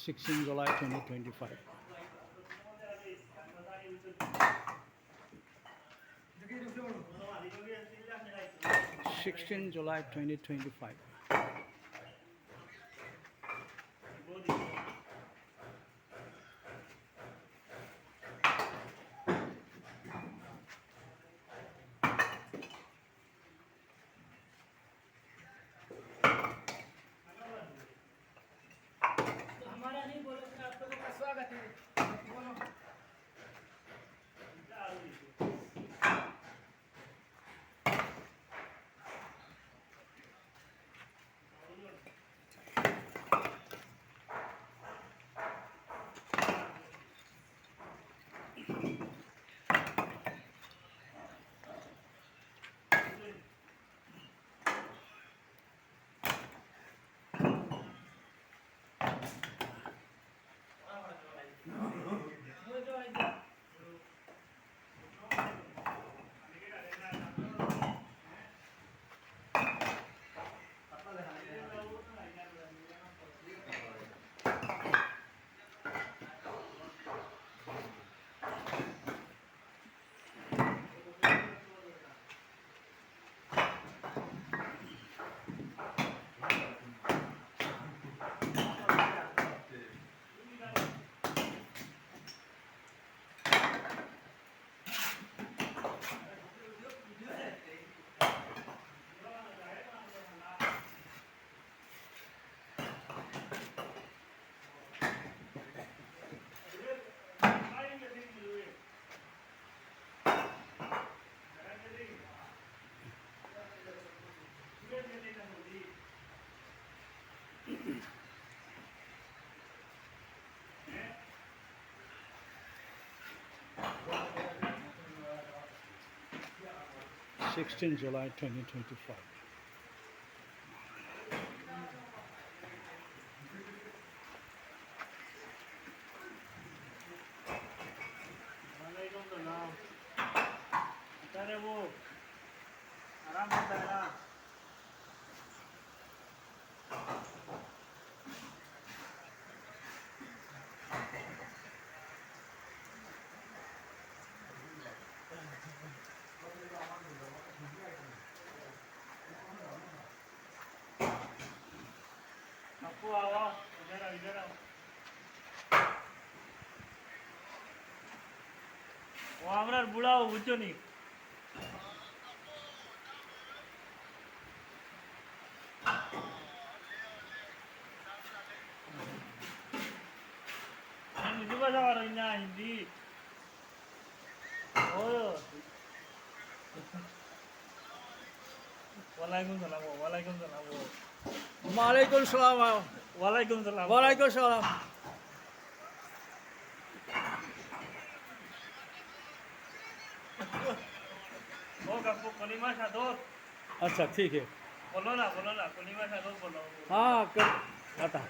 16 July 2025. 16 July 2025. हमारा नहीं बोलो फिर आप लोगों का स्वागत है बोलो 16 July 2025. वालेकुम सलाम अरे वो आराम करता है ना आपको आओ इधर आओ वो আমরা বুড়াও বুঝছো নি हिंदी भाषा वाला ना हिंदी ओ वालेकुम सलाम वालेकुम सलाम Waalaikum salam. वालेकुम सलाम Waalaikum salam. वो आपको कलिमा शादोत अच्छा ठीक है। बोलो ना कलिमा शादोत बोलो हाँ कर बता।